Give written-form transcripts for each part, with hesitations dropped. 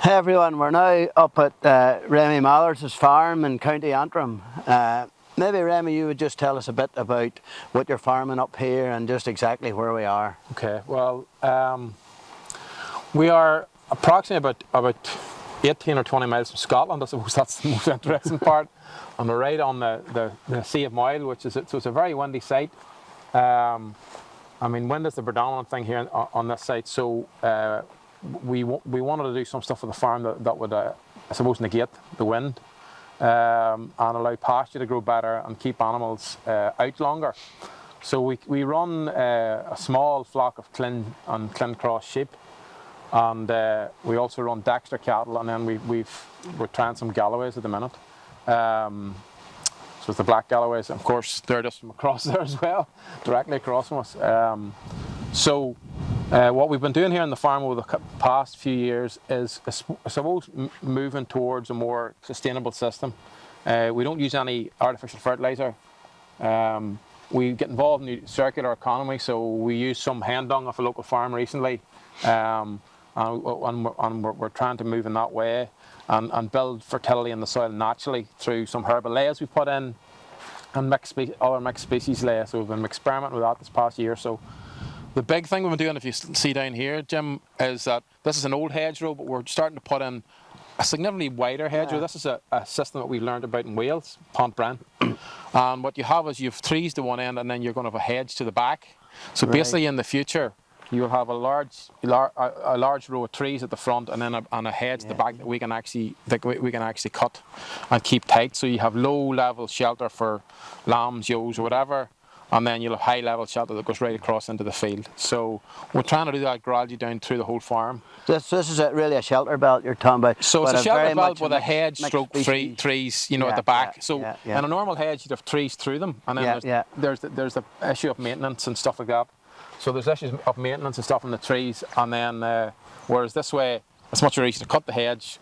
Hey everyone, we're now up at Remy Mallard's farm in County Antrim. Maybe Remy, you would just tell us a bit about what you're farming up here and just exactly where we are. Okay, well, we are approximately about 18 or 20 miles from Scotland. I suppose that's the most interesting part. And we're right on the Sea of Moyle, which is so it's a very windy site. I mean, wind is the predominant thing here on this site. So we wanted to do some stuff with the farm that would, I suppose, negate the wind and allow pasture to grow better and keep animals out longer. So we run a small flock of Clin and Clin Cross sheep, and we also run Dexter cattle, and then we're trying some Galloways at the minute. So it's the black Galloways, and of course they're just from across there as well, directly across from us. So what we've been doing here on the farm over the past few years is, I suppose, moving towards a more sustainable system. We don't use any artificial fertilizer. We get involved in the circular economy, so we use some hen dung off a local farm recently, and we're trying to move in that way and build fertility in the soil naturally through some herbal layers we put in and other mixed species layers. So we've been experimenting with that this past year. So the big thing we've been doing, if you see down here, Jim, is that this is an old hedgerow, but we're starting to put in a significantly wider hedgerow. This is a system that we learned about in Wales, Pontbrand. And what you have is you have trees to one end, and then you're going to have a hedge to the back. So basically, in the future, you'll have a large row of trees at the front, and then a hedge at the back that we can actually cut and keep tight. So you have low-level shelter for lambs, ewes, or whatever. And then you'll have high-level shelter that goes right across into the field. So we're trying to do that gradually down through the whole farm. This is really a shelter belt you're talking about. So it's a shelter belt with a hedge stroke trees, at the back. So in a normal hedge, you'd have trees through them, and then there's the issue of maintenance and stuff like that. So there's issues of maintenance and stuff in the trees, and then whereas this way, it's much easier to cut the hedge,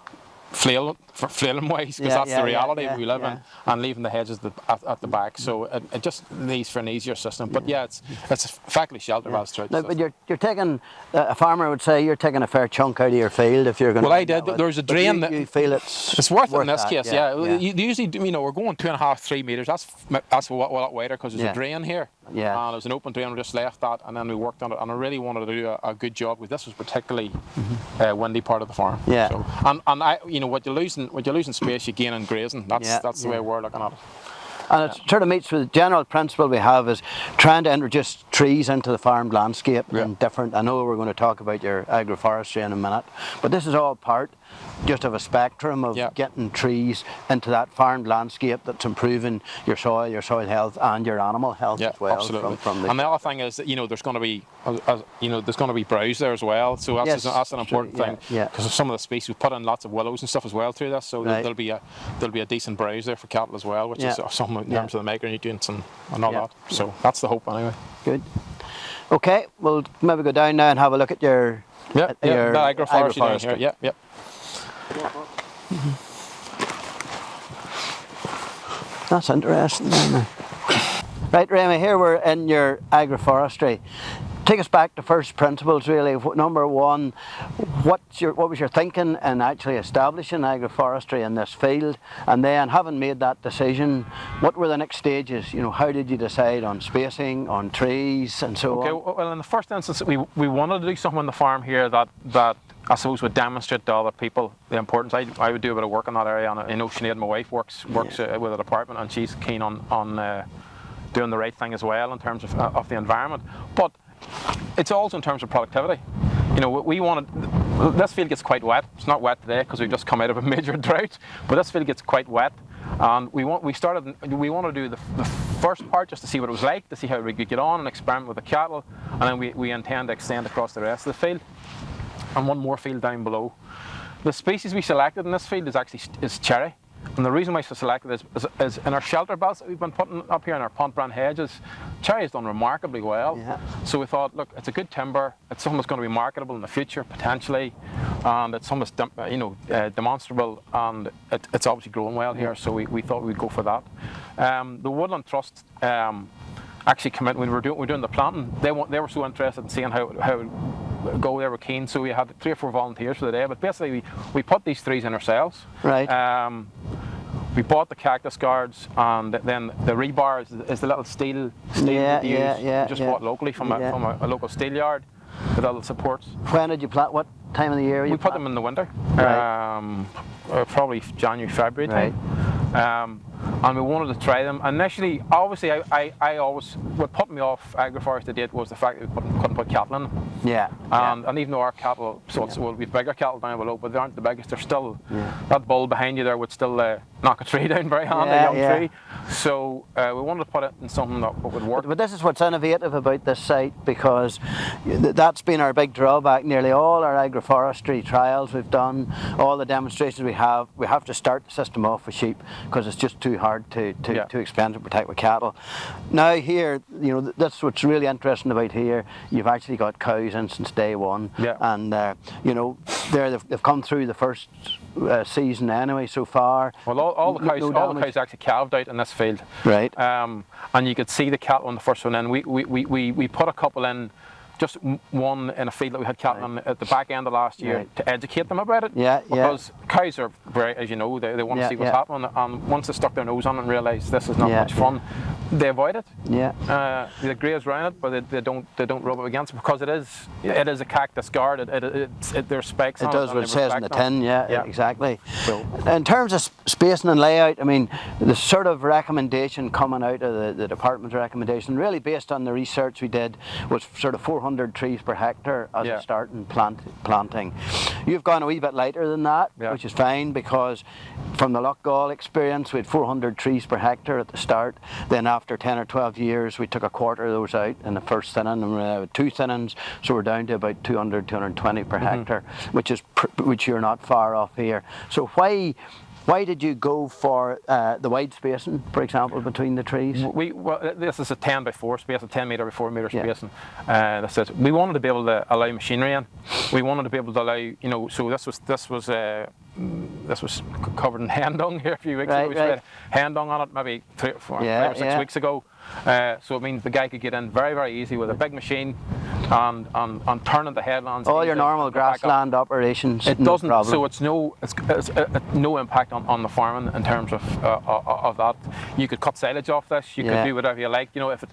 flailing ways, because that's the reality we live in, and leaving the hedges at the back. So it just needs for an easier system. But it's effectively shelter belts throughout the system. But you're taking, a farmer would say, you're taking a fair chunk out of your field if you're going to. Well, I did. There's a drain that you feel it's worth it in this case. You usually, we're going 2.5, 3 meters. That's a lot wider because there's a drain here. Yeah. And there's an open drain. We just left that, and then we worked on it. And I really wanted to do a good job because this was particularly windy part of the farm. Yeah. So, and I, what you're losing space, you gain in grazing. That's the way we're looking at it. And it sort of meets with the general principle we have is trying to introduce trees into the farmed landscape and different. I know we're going to talk about your agroforestry in a minute, but this is all part just of a spectrum of getting trees into that farmed landscape that's improving your soil health and your animal health as well. Absolutely. And the other thing is that there's going to be there's going to be browse there as well. So that's an important thing because of some of the species we put in lots of willows and stuff as well through this. So there'll be a decent browse there for cattle as well, which is some in terms of the micronutrients and all that. So that's the hope anyway. Good. Okay, we'll maybe go down now and have a look at your the agroforestry down here. Yep. That's interesting. Right, Remy, here we're in your agroforestry. Take us back to first principles, really. Number one, what was your thinking in actually establishing agroforestry in this field? And then, having made that decision, what were the next stages? How did you decide on spacing, on trees, and so on? Okay, well, in the first instance, we wanted to do something on the farm here that I suppose would demonstrate to other people the importance. I would do a bit of work in that area. I know Sinead, my wife, works with a department, and she's keen on doing the right thing as well in terms of the environment. But it's also in terms of productivity. We wanted. This field gets quite wet. It's not wet today because we've just come out of a major drought. But this field gets quite wet, and we want to do the first part just to see what it was like, to see how we could get on and experiment with the cattle, and then we intend to extend across the rest of the field, and one more field down below. The species we selected in this field is cherry. And the reason why we selected is in our shelter belts that we've been putting up here in our Pontbrand hedges, cherry has done remarkably well. Yeah. So we thought, look, it's a good timber. It's something that's going to be marketable in the future potentially, and it's something that's demonstrable, and it's obviously growing well here. So we thought we'd go for that. The Woodland Trust actually came in when we were doing the planting. They were so interested in seeing how go, they were keen, so we had 3 or 4 volunteers for the day. But basically, we put these trees in ourselves. Right. We bought the cactus guards, and then the rebar is the little steel that you use. We just bought locally from a local steel yard with little supports. When did you plant? What time of the year? We put them in the winter, Right. Probably January, February Right. time. And we wanted to try them. Initially, obviously, I always, what put me off agroforestry to date was the fact that we couldn't put cattle in them. Yeah. And even though our cattle, well, we've bigger cattle down below, but they aren't the biggest. They're still, that bull behind you there would still knock a tree down very handy, a young tree. So we wanted to put it in something that would work. But this is what's innovative about this site, because that's been our big drawback. Nearly all our agroforestry trials we've done, all the demonstrations we have to start the system off with sheep because it's just too hard to expensive to protect with cattle. Now here, that's what's really interesting about here. You've actually got cows in since day one, and they've come through the first season anyway so far. Well, all the cows actually calved out in this field, right? And you could see the cattle on the first one. And we put a couple in. Just one in a field that we had cattle on at the back end of last year to educate them about it. Because cows are very, as you know, they want to see what's happening, and once they stuck their nose on it and realised this is not much fun, they avoid it. They graze around it, but they don't rub it against it because it is a cactus guard. There's spikes on it. It does what it says in the tin. Yeah, exactly. So, in terms of spacing and layout, I mean, the sort of recommendation coming out of the department's recommendation, really based on the research we did, was sort of 400 trees per hectare as a start in planting. You've gone a wee bit lighter than that, which is fine, because from the Loughgall experience we had 400 trees per hectare at the start. Then after 10 or 12 years we took a quarter of those out in the first thinning, and we had 2 thinnings, so we're down to about 200, 220 per hectare, which you're not far off here. So why did you go for the wide spacing, for example, between the trees? Well, this is a 10 by 4 space, a 10 metre by 4 metre spacing. We wanted to be able to allow machinery in. We wanted to be able to allow, so this was covered in hen dung here a few weeks ago. We sprayed hen dung on it maybe 5 or 6 weeks ago. So it means the guy could get in very, very easy with a big machine and turning the headlands. All your normal grassland operations. It doesn't. So it's no impact on the farming in terms of that. You could cut silage off this. You could do whatever you like. If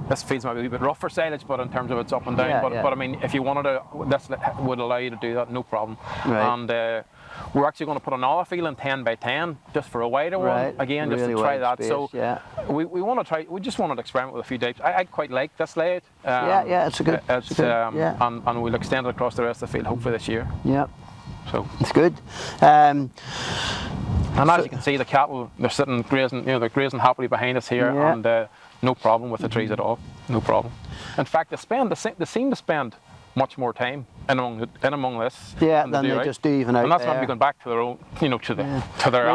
this feed's maybe a wee bit rough for silage, but in terms of it's up and down. But I mean, if you wanted to, this would allow you to do that, no problem. And we're actually going to put another field in 10 by 10 just for a wider one again, just to try that. Space, so we want to try. We just wanted to experiment with a few types. I quite like this layout. It's good. And we'll extend it across the rest of the field hopefully this year. So it's good. And as you can see, the cattle, they're sitting grazing. They're grazing happily behind us here, and no problem with the trees at all. No problem. In fact, they seem to spend much more time in among this. Than they just do even out. And that's there. Maybe going back to their own, to their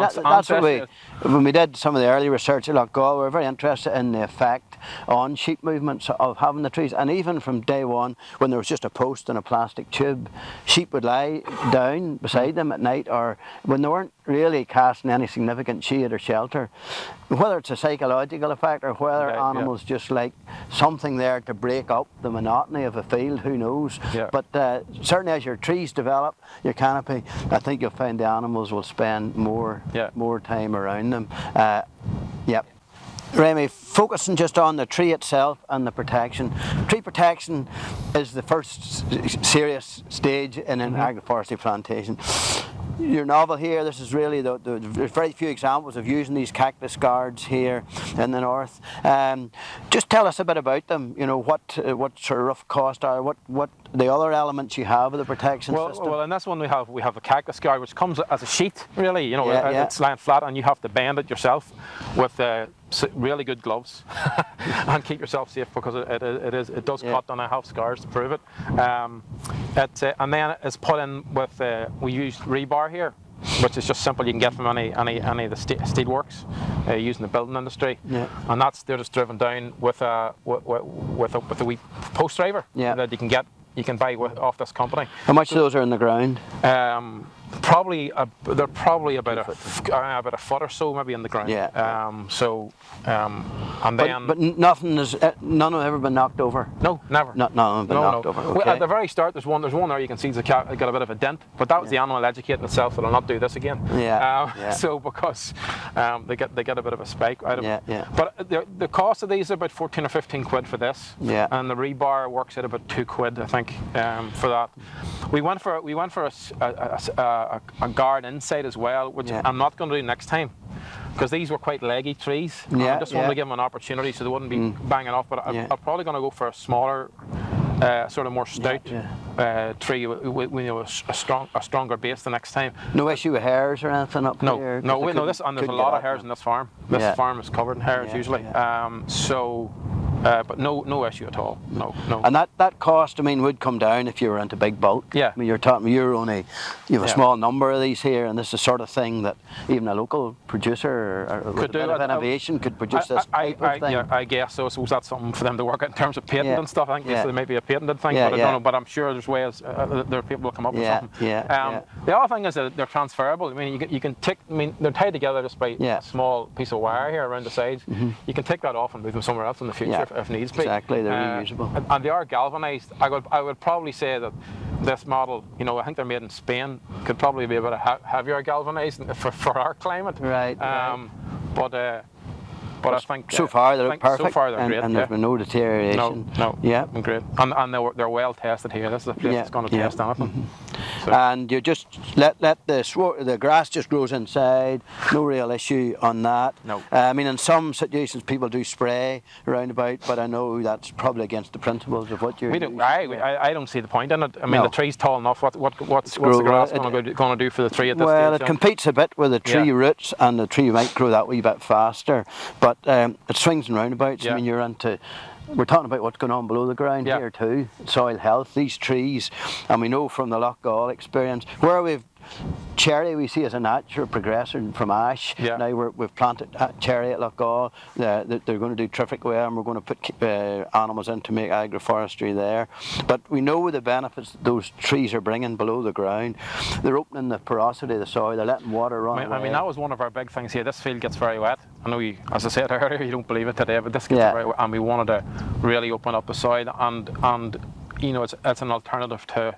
that's ancestors. When we did some of the early research at Loughgall, we were very interested in the effect on sheep movements of having the trees. And even from day one, when there was just a post and a plastic tube, sheep would lie down beside them at night, or when they weren't really casting any significant shade or shelter. Whether it's a psychological effect or whether animals just like something there to break up the monotony of a field, who knows. But certainly as your trees develop, your canopy, I think you'll find the animals will spend more time around them. Remy, focusing just on the tree itself and the protection. Tree protection is the first serious stage in an agroforestry plantation. Your novel here, this is really there's very few examples of using these cactus guards here in the north. Just tell us a bit about them. What sort of rough cost are, what the other elements you have of the protection system. Well, in this one we have a cactus guard which comes as a sheet, really. It's lying flat, and you have to bend it yourself with really good gloves and keep yourself safe, because it does cut, and I have scars to prove it. And then it's put in with we used rebar here, which is just simple. You can get from any of the steelworks using the building industry, and they're just driven down with a wee post driver that you can buy off this company. How much of those are in the ground? they're probably about a foot or so maybe in the ground. Yeah. And then. But nothing is none have ever been knocked over. No, never. None have been knocked over. Okay. Well, at the very start, there's one there you can see it's got a bit of a dent, but that was the animal educating itself that I'll not do this again. So because they get a bit of a spike out of it. Yeah. But the cost of these is about 14 or 15 quid for this. Yeah. And the rebar works at about 2 quid, I think, for that. We went for a guard inside as well, which I'm not going to do next time, because these were quite leggy trees. I just wanted to give them an opportunity so they wouldn't be banging off. But I'm probably going to go for a smaller, sort of more stout tree with a stronger base the next time. No issue with hairs or anything up here? No. There's a lot of hairs in this farm. This farm is covered in hairs usually. But no issue at all. No. And that cost, I mean, would come down if you were into big bulk. Yeah. I mean, you have a small number of these here, and this is the sort of thing that even a local producer or with a bit of innovation could produce this type of thing. Yeah, I guess so. I suppose that's something for them to work out in terms of patent and stuff. I think there may be a patented thing, but I don't know. But I'm sure there's ways. There are people who come up with something. The other thing is that they're transferable. I mean, you can take. I mean, they're tied together just by a small piece of wire here around the sides. You can take that off and move them somewhere else in the future if needs be. Exactly, they're reusable. And they are galvanized. I would probably say that this model, I think they're made in Spain, could probably be a bit heavier galvanized for our climate. Right. But I think so far they're perfect. So far they're great. And there's been no deterioration. No. Yeah. Great. And they're well tested here. This is a place that's going to test anything. So. And you just let the grass just grows inside. No real issue on that. No. I mean, in some situations people do spray around about, but I know that's probably against the principles of what you're. I don't see the point in it. I mean, the tree's tall enough. What's the grass going to do for the tree at this stage? Well, it competes a bit with the tree roots, and the tree might grow that wee bit faster. But it swings and roundabouts. I mean, we're talking about what's going on below the ground here too. Soil health, these trees, and we know from the Loughgall experience where we've cherry we see as a natural progression from ash. Now we've planted cherry at Loughgall. They're going to do terrific well, and we're going to put animals in to make agroforestry there. But we know the benefits that those trees are bringing below the ground. They're opening the porosity of the soil. They're letting water run away. I mean, that was one of our big things here. This field gets very wet. I know, as I said earlier, you don't believe it today, but this gets very wet, and we wanted to really open up the soil, and it's an alternative to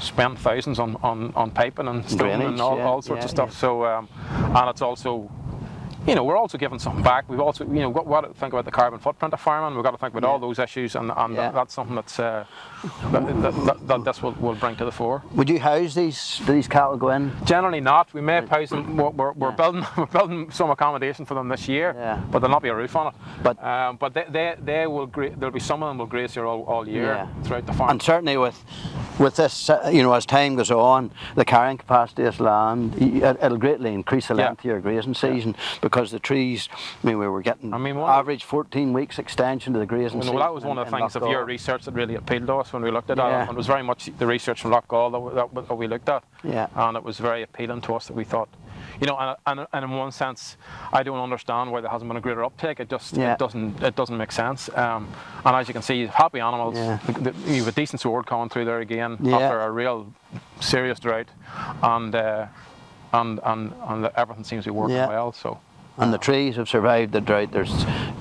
spend thousands on piping and stone and all sorts of stuff. So and it's also, we're also giving something back. We've also, we've got to think about the carbon footprint of farming. We've got to think about all those issues, and that's something that's that this will bring to the fore. Would you house these? Do these cattle go in? Generally not. We may house them. We're building some accommodation for them this year, but there'll not be a roof on it. But they will. There'll be some of them will graze here all year throughout the farm. And certainly with this, as time goes on, the carrying capacity of this land, it'll greatly increase the length of your grazing season, because the trees, we were getting average 14 weeks extension to the grazing season. Well, that was one of the things of your research that really appealed to us when we looked at it. And it was very much the research from Loughgall that we looked at. And it was very appealing to us that we thought, and in one sense, I don't understand why there hasn't been a greater uptake. It just it doesn't make sense. And as you can see, happy animals. You have a decent sword coming through there again after a real serious drought, and everything seems to be working well. So. And the trees have survived the drought. There's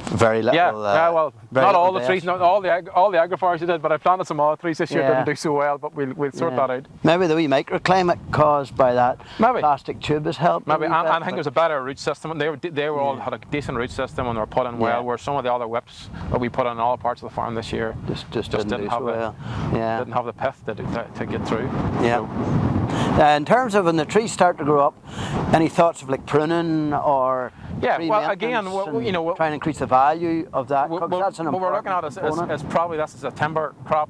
very little. Well, not all the trees, not all the agroforestry did, but I planted some other trees this year didn't do so well. But we'll sort that out. Maybe the wee microclimate caused by that plastic tube has helped. Maybe, and I think there's a better root system. They were all had a decent root system and they were put in well. Where some of the other whips that we put in all parts of the farm this year just didn't have didn't have the pith to get through. In terms of when the trees start to grow up, any thoughts of like pruning or well, again, trying to increase the value of that? What we're looking at is probably this is a timber crop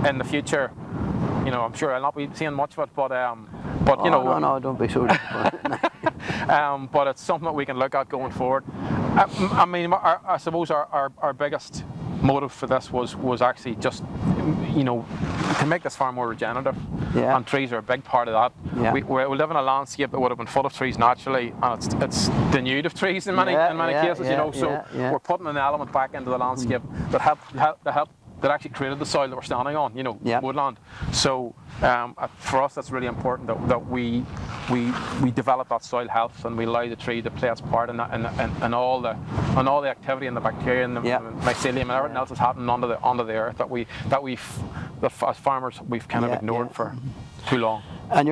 in the future. I'm sure I'll not be seeing much of it, but no, don't be so. But it's something that we can look at going forward. I mean, I suppose our biggest motive for this was actually just to make this farm more regenerative, and trees are a big part of that. We live in a landscape that would have been full of trees naturally, and it's denuded of trees in many cases. So we're putting an element back into the landscape that help that actually created the soil that we're standing on, you know, Yep. woodland. So for us, that's really important that we develop that soil health, and we allow the tree to play its part in that, and all the activity and the bacteria and the Yep. mycelium and everything else that's happening onto the earth as farmers we've kind of ignored for too long. And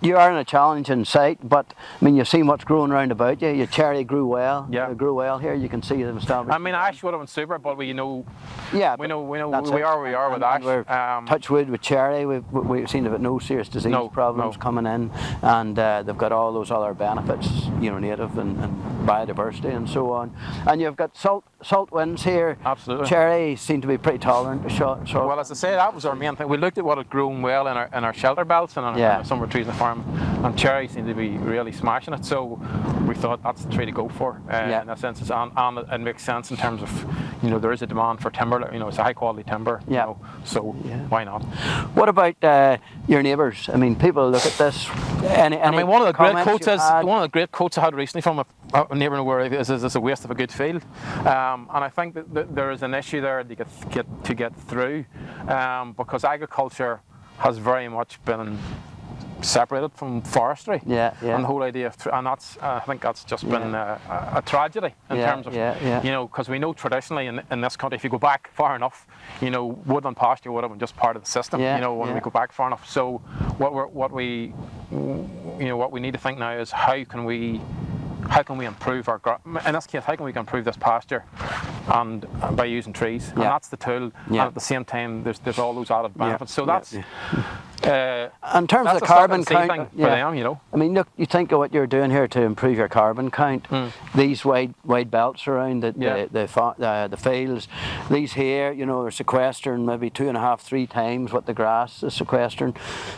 you are in a challenging site, but I mean, you've seen what's growing around about you. Your cherry grew well. Yeah. It grew well here. You can see them established. I mean, ash would have been super, but we know. Yeah, we know we that's it. are with ash. And we're touch wood with cherry. We've seen about no serious disease problems coming in, and they've got all those other benefits, you know, native and biodiversity and so on. And you've got salt winds here. Absolutely. Cherry seem to be pretty tolerant to salt. Well, as I say, that was our main thing. We looked at what had grown well in our shelter belts and on some of our trees in the farm, and cherry seemed to be really smashing it. So we thought that's the tree to go for. In that sense, and it makes sense in terms of, you know, there is a demand for timber. You know, it's a high quality timber. Yeah. You know, so why not? What about your neighbours? I mean, people look at this. I mean, one of the great quotes I had recently from a neighbour where is a waste of a good field, and I think that there is an issue there to get through, because agriculture has very much been separated from forestry. Yeah. And the whole idea and I think that's just been a tragedy in terms of, you know, because we know traditionally in this country, if you go back far enough, you know, woodland pasture would have been just part of the system, you know, when we go back far enough. So what we need to think now is how can we improve in this case, how can we improve this pasture and by using trees, and that's the tool, and at the same time there's all those added benefits. So that's in terms of the carbon count, for them, you know. I mean, look, you think of what you're doing here to improve your carbon count. These wide belts around the fields, these here, you know, are sequestering maybe 2.5, 3 times what the grass is sequestering.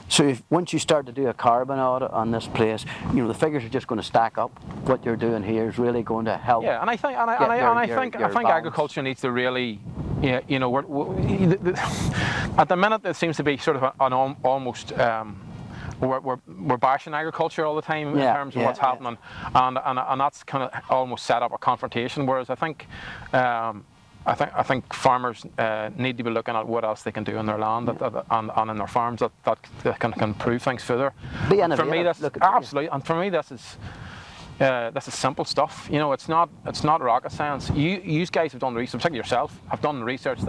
So once you start to do a carbon audit on this place, you know, the figures are just going to stack up. What you're doing here is really going to help. Yeah, and I think agriculture needs to really, you know, at the minute it seems to be sort of an almost. We're bashing agriculture all the time in terms of what's happening, and that's kind of almost set up a confrontation. Whereas I think farmers need to be looking at what else they can do in their land and in their farms that can improve things further. Be innovative. For me, absolutely, and for me, this is simple stuff. You know, it's not rocket science. You guys have done research, particularly yourself, have done research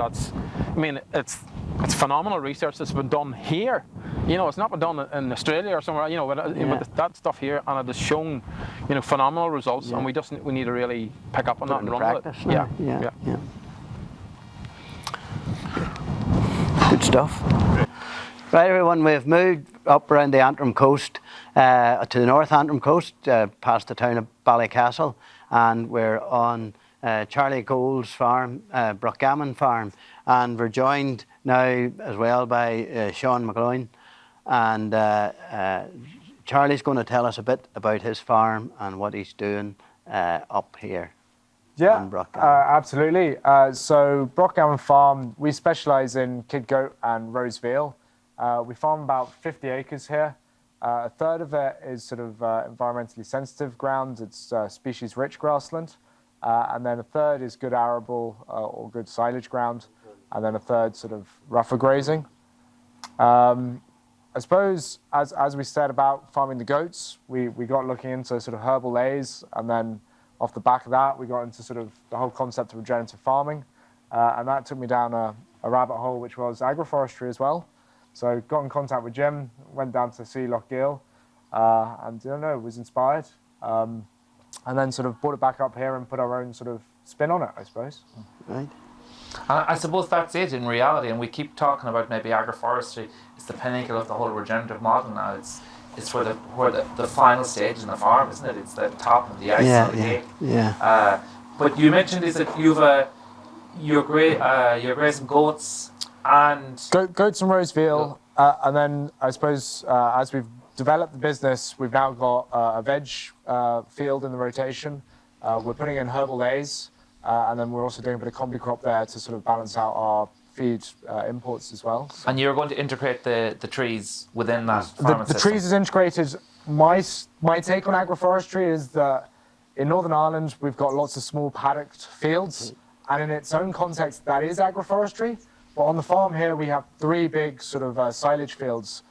it's phenomenal research that's been done here. You know, it's not been done in Australia or somewhere. You know, with that stuff here, and it has shown, you know, phenomenal results. And we need to really pick up on that and run with it. Yeah. Good stuff. Right, everyone, we've moved up around the Antrim coast, to the North Antrim coast, past the town of Ballycastle, and we're on Charlie Gould's farm, Brockgammon farm, and we're joined now as well by Sean McGloin, and Charlie's going to tell us a bit about his farm and what he's doing up here. Yeah, absolutely. So Brockgammon Farm, we specialise in kid goat and rose veal. We farm about 50 acres here. A third of it is sort of environmentally sensitive ground. It's species-rich grassland. And then a third is good arable or good silage ground. And then a third sort of rougher grazing. I suppose as we said about farming the goats, we got looking into sort of herbal lays, and then off the back of that, we got into sort of the whole concept of regenerative farming. And that took me down a rabbit hole, which was agroforestry as well. So got in contact with Jim, went down to see Lochgill, and I don't know, was inspired. And then sort of brought it back up here and put our own sort of spin on it, I suppose. Right. I suppose that's it in reality, and we keep talking about maybe agroforestry is the pinnacle of the whole regenerative model now. It's where the final stage in the farm, isn't it? It's the top of the ice on the cake. Yeah. But you mentioned is that you're grazing goats and goats and rose veal, and then I suppose as we've developed the business, we've now got a veg field in the rotation. We're putting in herbal lays, and then we're also doing a bit of combi crop there to sort of balance out our feed imports as well. And you're going to integrate the trees within that farming the system? trees is integrated. My take on agroforestry is that in Northern Ireland, we've got lots of small paddocked fields, and in its own context, that is agroforestry. But on the farm here, we have 3 big sort of silage fields.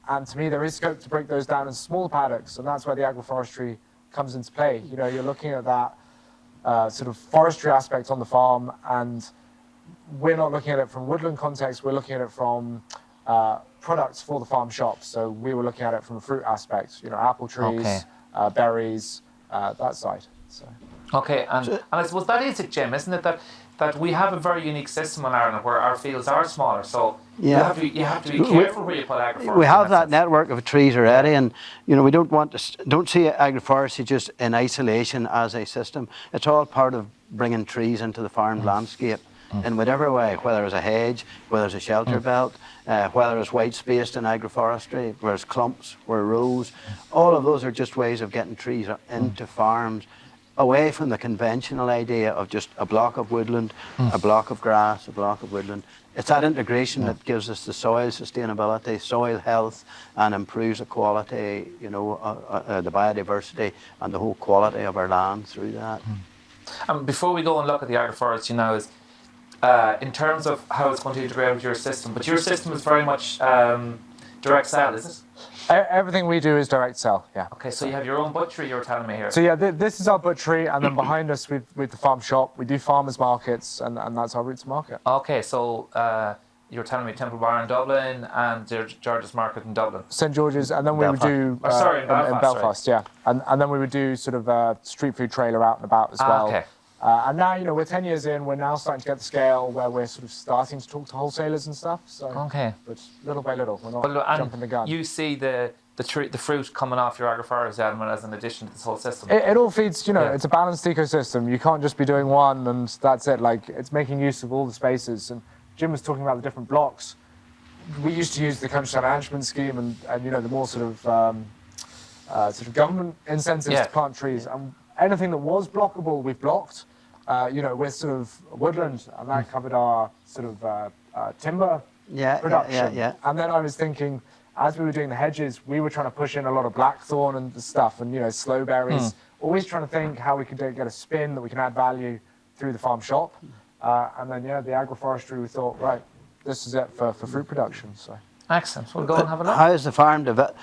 And to me, there is scope to break those down into small paddocks. And that's where the agroforestry comes into play. You know, you're looking at that sort of forestry aspect on the farm. And we're not looking at it from woodland context. We're looking at it from products for the farm shop. So we were looking at it from a fruit aspect. You know, apple trees, berries, that side. So. Okay, and I suppose that is it, Jim, isn't it? That we have a very unique system in Ireland where our fields are smaller, so you have to be careful where you put agroforestry. We have that network of trees already, and you know we don't see agroforestry just in isolation as a system. It's all part of bringing trees into the farm landscape in whatever way, whether it's a hedge, whether it's a shelter belt, whether it's white spaced in agroforestry, whether it's clumps, where rows. All of those are just ways of getting trees into farms, away from the conventional idea of just a block of woodland, a block of grass, a block of woodland. It's that integration that gives us the soil sustainability, soil health, and improves the quality, you know, the biodiversity and the whole quality of our land through that. Before we go and look at the agroforestry now, is in terms of how it's going to integrate with your system, but your system is very much direct sell, is it? Everything we do is direct sell, yeah. Okay, so you have your own butchery, you're telling me here. So yeah, this is our butchery, and then behind us with the farm shop, we do farmers markets, and that's our route to market. Okay, so you're telling me Temple Bar in Dublin and George's Market in Dublin. St George's, and then we would do... in Belfast, yeah. And then we would do sort of a street food trailer out and about as well. Okay. And now, you know, we're 10 years in, we're now starting to get the scale where we're sort of starting to talk to wholesalers and stuff. So, okay. But little by little, we're not jumping the gun. You see the fruit coming off your agroforestry element as an addition to this whole system? It all feeds, you know, it's a balanced ecosystem. You can't just be doing one and that's it. Like, it's making use of all the spaces. And Jim was talking about the different blocks. We used to use the countryside management scheme and you know, the more sort of government incentives to plant trees. And anything that was blockable, we've blocked. You know, we're sort of woodland, and that covered our sort of timber production. And then I was thinking, as we were doing the hedges, we were trying to push in a lot of blackthorn and stuff, and you know, slow berries. Always trying to think how we could get a spin that we can add value through the farm shop. And then the agroforestry. We thought, right, this is it for fruit production. So. Excellent. We'll go and have a look. How is the farm developed?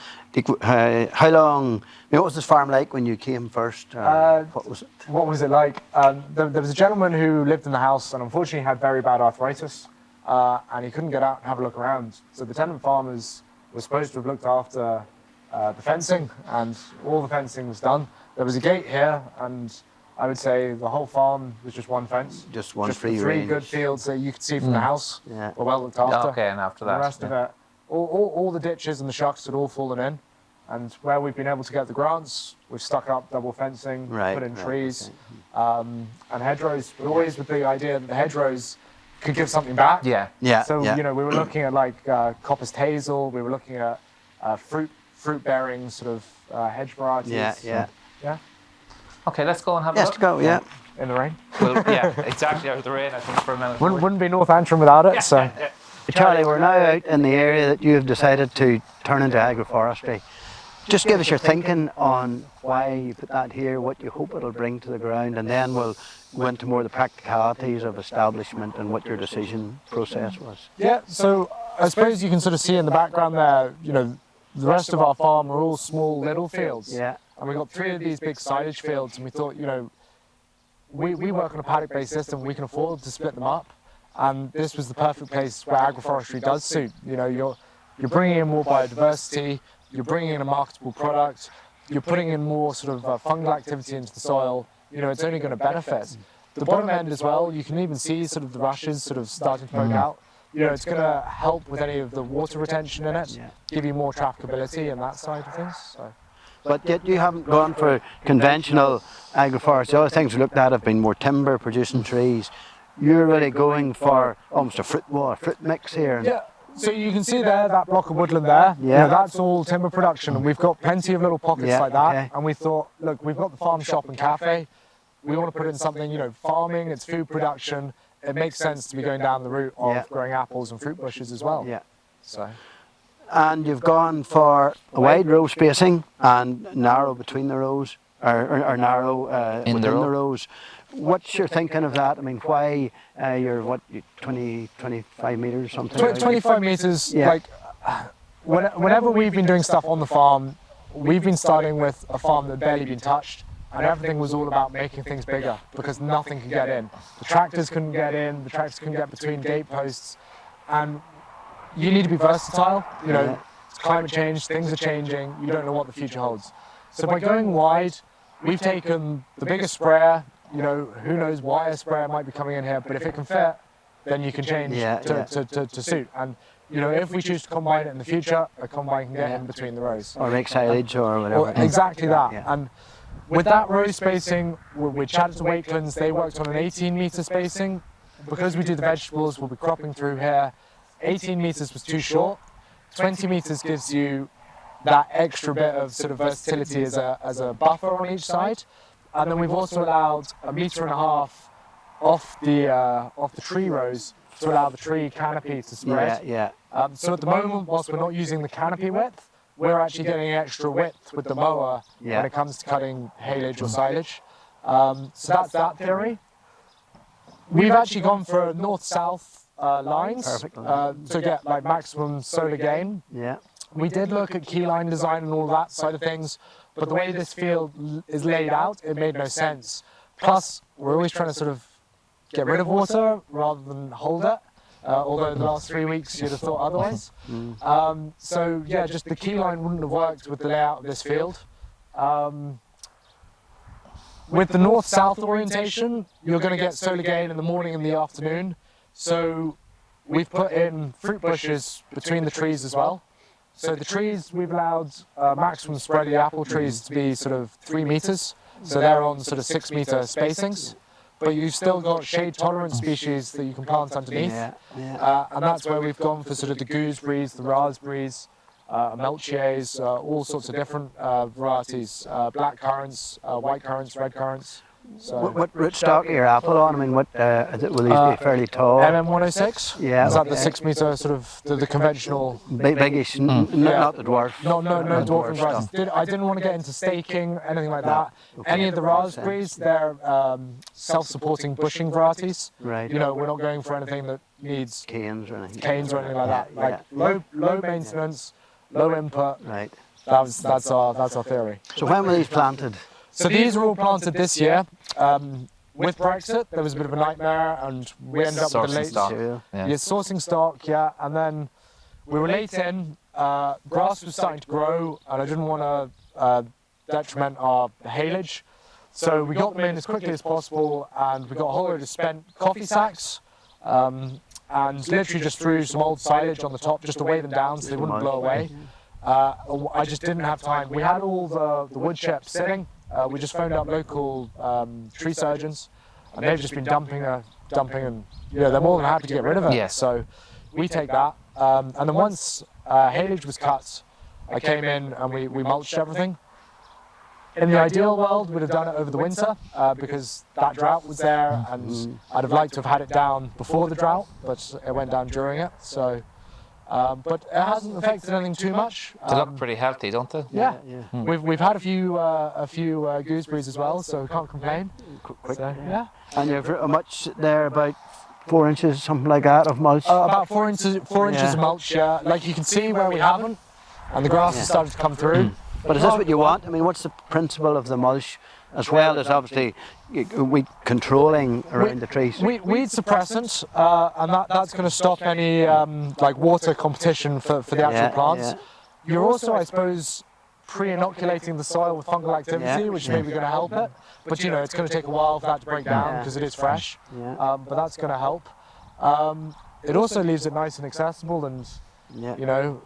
How long? What was this farm like when you came first? What was it? What was it like? There was a gentleman who lived in the house and unfortunately had very bad arthritis, and he couldn't get out and have a look around. So the tenant farmers were supposed to have looked after the fencing, and all the fencing was done. There was a gate here, and I would say the whole farm was just one fence. Just one free range. 3 good fields that you could see from the house. Were well looked after. Okay, and after that, the rest of it. All the ditches and the shucks had all fallen in, and where we've been able to get the grants, we've stuck up double fencing, put in trees, and hedgerows, but always with the idea that the hedgerows could give something back. So you know, we were looking at like coppiced hazel, we were looking at fruit-bearing sort of hedge varieties. Okay, let's go and have a look. Let's go. Yeah. In the rain. Well, exactly. Out of the rain, I think for a minute. Wouldn't be North Antrim without it. So. Charlie, we're now out in the area that you have decided to turn into agroforestry. Just give us your thinking on why you put that here, what you hope it'll bring to the ground, and then we'll go into more of the practicalities of establishment and what your decision process was. Yeah, so I suppose you can sort of see in the background there, you know, the rest of our farm are all small little fields. Yeah. And we got 3 of these big silage fields, and we thought, you know, we work on a paddock-based system, we can afford to split them up. And this was the perfect place where agroforestry does suit. You know, you're bringing in more biodiversity, you're bringing in a marketable product, you're putting in more sort of fungal activity into the soil. You know, it's only going to benefit. The bottom end as well, you can even see sort of the rushes sort of starting to poke out. You know, it's going to help with any of the water retention in it, give you more trafficability and that side of things. So. But yet you haven't gone for conventional agroforestry. Other things we looked at have been more timber producing trees. You're really going for almost a fruit mix here. Yeah, so you can see there, that block of woodland there. Yeah. You know, that's all timber production, and we've got plenty of little pockets like that. And we thought, look, we've got the farm shop and cafe. We want to put in something, you know, farming, it's food production. It makes sense to be going down the route of growing apples and fruit bushes as well. Yeah. So. And you've gone for a wide row spacing and narrow between the rows. are narrow In within the the row. rows. What's your thinking of that? I mean, why you're 25 metres or something? 25 meters, Yeah. like, whenever we've been doing stuff on the farm, we've been starting with a farm that had barely been touched, and everything was all about making things bigger because nothing could get in. The tractors couldn't get in, the tractors couldn't get between gate posts, and you need to be versatile. You know, it's climate change, things are changing, you don't know what the future holds. So by going wide, we've taken the biggest sprayer, you know, who knows why a sprayer might be coming in here, but if it can fit, then you can change to suit. And you know, if we choose to combine it in the future, a combine can get in between the rows. Or make silage or whatever. Or exactly that. Yeah. And with that row spacing, we chatted to Wakelands, they worked on an 18-metre spacing. Because we do the vegetables, we'll be cropping through here. 18 metres was too short. 20 metres gives you that extra bit of sort of versatility as a buffer on each side. And then we've also allowed 1.5 metres off the tree rows to allow the tree canopy to spread. Yeah. So at the moment, whilst we're not using the canopy width, we're actually getting extra width with the mower when it comes to cutting haylage or silage. So that's that theory. We've actually gone for north-south lines to get like maximum solar gain. Yeah. We did look at keyline design and all that side of things, but the way this field is laid out, it made no sense. Plus, we're always trying to sort of get rid of water rather than hold it, although the last 3 weeks you'd have thought otherwise. So yeah, just the keyline wouldn't have worked with the layout of this field. With the north-south orientation, you're going to get solar gain in the morning and the afternoon. So we've put in fruit bushes between the trees as well. So the trees, we've allowed maximum spread of the apple trees to be sort of 3 metres. So they're on sort of 6 metre spacings. But you've still got shade-tolerant species that you can plant underneath. And that's where we've gone for sort of the gooseberries, the raspberries, melchiers, all sorts of different varieties, black currants, white currants, red currants. So What rootstock are your apple on? I mean, will these be fairly tall? MM106? Yeah. Is that the 6 metre sort of the conventional? Biggish, not the dwarf. No dwarfing varieties. I didn't want to get into staking, anything like that. Any of the raspberries, they're self-supporting bushing varieties. Right. You know, we're not going for anything that needs Canes or anything. canes or anything like that. Like low maintenance, low input. Right. That's our theory. So when were these planted? So these were all planted this year. With Brexit, there was a bit of a nightmare, and we ended up with a late stock. sourcing stock, and then we were late in. Grass was starting to grow, and I didn't want to detriment our haylage, so we got them in as quickly as possible, and we got a whole load of spent coffee sacks, and literally just threw some old silage on the top just to weigh them down so they wouldn't blow away. I just didn't have time. We had all the wood chips sitting. We just phoned up local tree surgeons, and they've just been dumping, and they're more than happy to get rid of it. Yes. So we take that, and then once haylage was cut, I came in and we mulched everything. In the ideal world, we'd have done it over the winter because that drought was there, and I'd have liked to have had it down before the drought, but it went down during it. So. But it hasn't affected anything too much. They look pretty healthy, don't they? Yeah. We've had a few gooseberries as well, so we can't complain. So, yeah. And you've how much there, about 4 inches, something like that, of mulch? About 4 inches of mulch. Yeah. Like you can see where we haven't, and the grass has started to come through. But is this what you want? I mean, what's the principle of the mulch, as well as obviously weed controlling around the trees? Weed suppressant, and that's going to stop any like water competition for the actual plants. You're also, I suppose, pre-inoculating the soil with fungal activity, which is maybe going to help it. But you know, it's going to take a while for that to break down because it is fresh. But that's going to help. It also leaves it nice and accessible, and you know,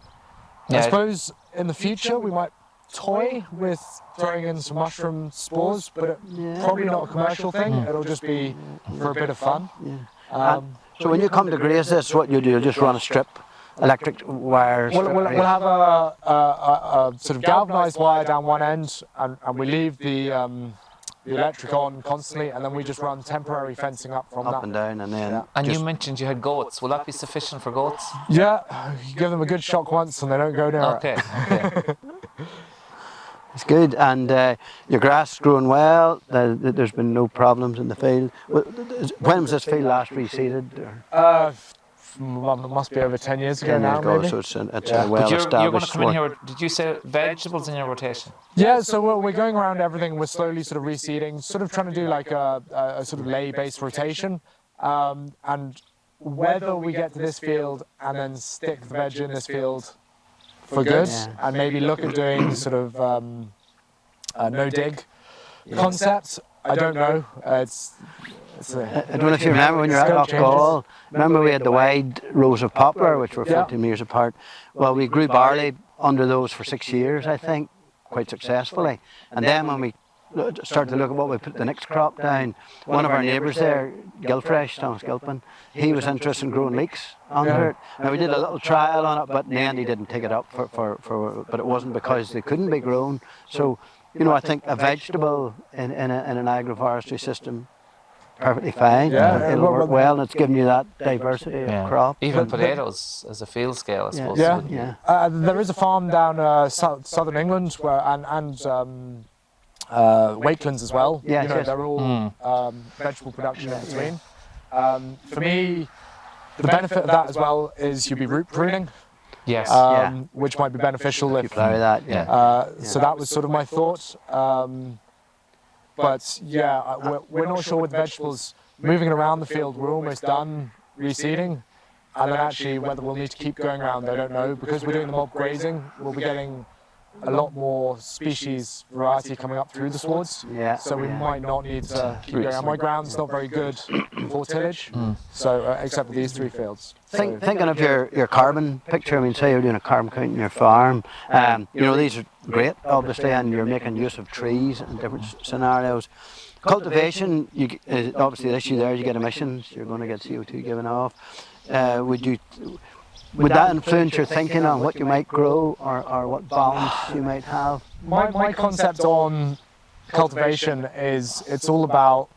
I suppose in the future we might toy with throwing in some mushroom spores, but probably not a commercial thing. It'll just be for a bit of fun. So when you come to graze this, what you do, you'll just run a strip, electric wires. We'll have a sort of galvanized wire down one end, and we leave the electric on constantly, and then we just run temporary fencing up from that. Up and down, and then. And you mentioned you had goats. Will that be sufficient for goats? Yeah, you give them a good shock once, and they don't go near it. Okay. It's good, and your grass is growing well. There's been no problems in the field. When was this field last reseeded? Must be over 10 years ago 10 years now, ago, maybe. so it's a Yeah. well You're going to established come in sport. here. Did you say vegetables in your rotation? Yeah, so we're going around everything. We're slowly sort of reseeding, sort of trying to do like a sort of lay-based rotation. And whether we get to this field and then stick the veg in this field for good, and maybe look at doing sort of no-dig concept, I don't know. I don't know if you remember when you were at Lochgall, remember we had the wide rows of poplar which were 15 metres apart. Well, we grew barley under those for 6 years, I think, quite successfully. And then when we started to look at what we put the next crop down, one of our neighbours there, Gilfresh, Thomas Gilpin, he was interested in growing leeks under it. Now we did a little trial on it, but in the end he didn't take it up but it wasn't because they couldn't be grown. So, you know, I think a vegetable in an agroforestry system, perfectly fine. Yeah. It'll work well, and it's giving you that diversity of crop. Even potatoes as a field scale, I suppose. Yeah. There is a farm down southern England where, and Wakelands as well. Yes, you know, yes. they're all vegetable production in between. For me, the benefit of that as well is you'll be root pruning. Yes. Which might be beneficial if you plough that, so that was sort of my thought. But yeah, we're not sure with vegetables moving around the field. We're almost done reseeding, and then actually whether we'll need to keep going around, I don't know. Because we're doing the mob grazing, we'll be getting a lot more species variety coming up through the swards. So we might not need to keep going. And my ground's not very good for tillage, so except for these 3 fields. Thinking of your carbon picture, I mean, say you're doing a carbon count in your farm, you know, these are great, obviously, and you're making use of trees in different scenarios. Cultivation, is obviously the issue there, you get emissions, you're going to get CO2 given off. Would that influence your thinking on what you might grow or what balance you might have? My concept on cultivation is it's all about,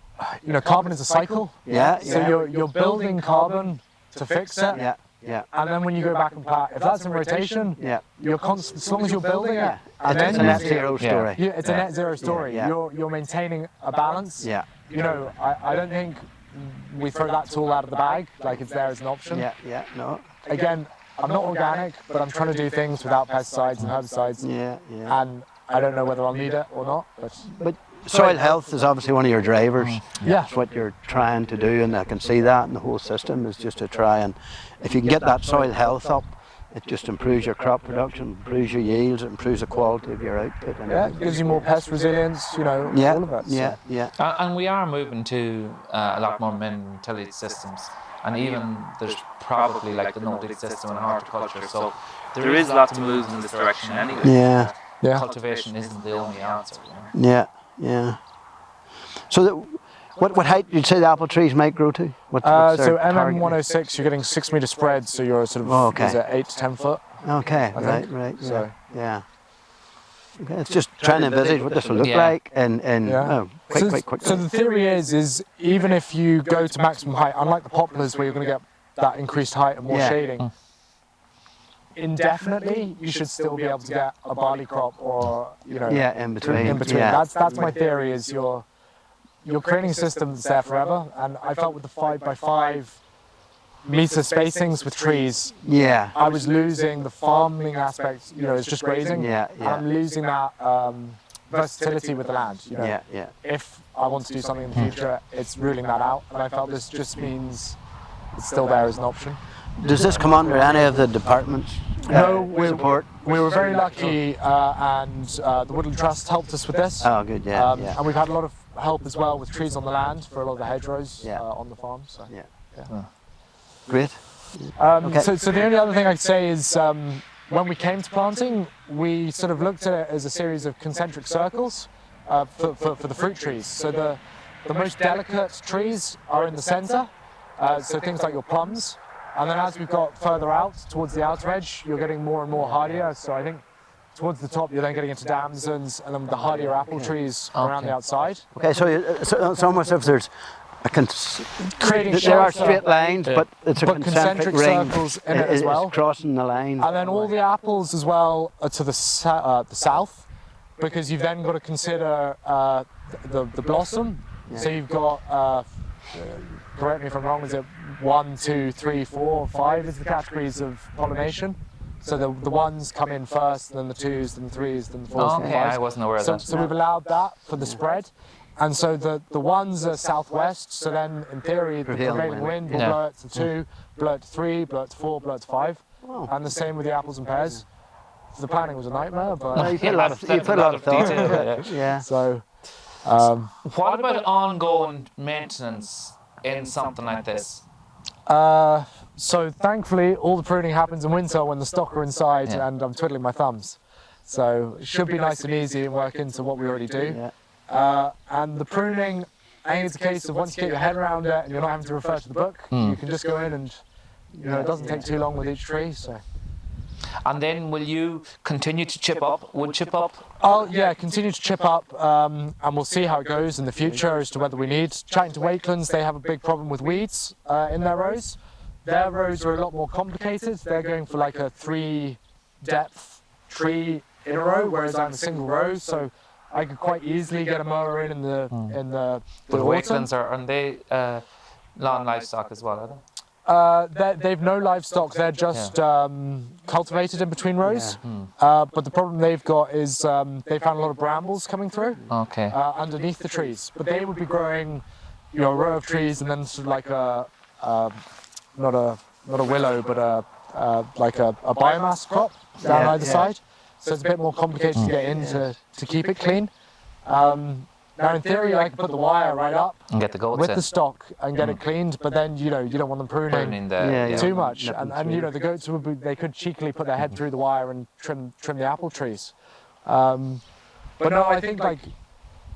you know, carbon is a cycle. So you're building carbon to fix it. And then when you go back and plant, if that's in rotation, you're constant, as long as you're building it. And it's a net zero story. It's a net zero story. You're maintaining a balance. You know, I don't think we throw that tool out of the bag, like it's there as an option. No. Again, I'm not organic, but I'm trying to do things without pesticides and herbicides. And I don't know whether I'll need it or not. But soil health is obviously one of your drivers. That's what you're trying to do, and I can see that in the whole system is just to try and, if you can get that soil health up, it just improves your crop production, improves your yields, it improves the quality of your output. And it gives you more pest resilience, you know, all of it. And we are moving to a lot more minimum tillage systems. And even there's probably like the no-dig system in horticulture. So there is lots of moves in this direction anyway. Cultivation isn't the only answer. You know? So what height did you say the apple trees might grow to? So MM106, you're getting 6 metre spread, so you're sort of is it 8 to 10 foot. Okay, right. So okay, it's just trying to envisage what this will look like quite quickly. So the theory is even if you go to maximum height, unlike the poplars where you're going to get that increased height and more shading, indefinitely you should still be able to get a barley crop or, you know, in between. That's my theory, is you're creating a system that's there forever. And I felt with the 5x5 meter spacings with trees, I was losing the farming aspect, you know, it's just grazing. And I'm losing that versatility with the land, you know. If I want to do something in the future, it's ruling that out. And I felt this just means it's still there as an option. Does this come under any of the departments? No, support? We were very lucky, and the Woodland Trust helped us with this. Oh, good, And we've had a lot of help as well with trees on the land for a lot of the hedgerows on the farm. So. Great. So the only other thing I'd say is when we came to planting, we sort of looked at it as a series of concentric circles for the fruit trees. So the most delicate trees are in the centre, so things like your plums. And then as we got further out towards the outer edge, you're getting more and more hardier. So I think towards the top, you're then getting into damsons, and then the hardier apple trees around the outside. Okay, so it's almost as if there's creating there are straight lines, but it's a concentric ring circles in it as well. It's crossing the line. And then all the apples as well are to the south, because you've then got to consider the blossom. So you've got, correct me if I'm wrong, is it 1, 2, 3, 4, 5 is the categories of pollination? So the ones come in first, then the twos, then the threes, then the fours, then the Okay, fives. I wasn't aware of that. So we've allowed that for the spread. And so the ones are southwest, so then in theory the prevailing wind will blow it to 2, blow it to 3, blow it to 4, blow it to 5. And the same with the apples and pears. The planning was a nightmare, but You put a lot of thought into it. Yeah. so What about ongoing maintenance in something like this? so thankfully all the pruning happens in winter when the stock are inside and I'm twiddling my thumbs. So it should be nice and easy and work into what we already do. And the pruning, I think it's a case of once you get your head around it and you're not having to refer to the book, you can just go in and, it doesn't take too long with each tree. So. And then will you continue to chip up? Would chip up? Oh yeah, continue to chip up, and we'll see how it goes in the future as to whether we need. Chatting to Wakelands, they have a big problem with weeds in their rows. Their rows are a lot more complicated. They're going for like a 3 depth tree in a row, whereas I'm a single row. So I could quite easily get a mower in the But autumn. Wakelands aren't they lawn livestock as well, are they? They've no livestock, they're just cultivated in between rows. But the problem they've got is they found a lot of brambles coming through underneath the trees. But they would be growing a row of trees and then sort of like not a willow, but like a biomass crop down either side. So it's a bit more complicated to get in to keep it clean. Now, in theory, I can put the wire right up And get the goats with in. the stock and get it cleaned, but then you don't want them pruning too much, and the goats they could cheekily put their head through the wire and trim the apple trees. But no, I think like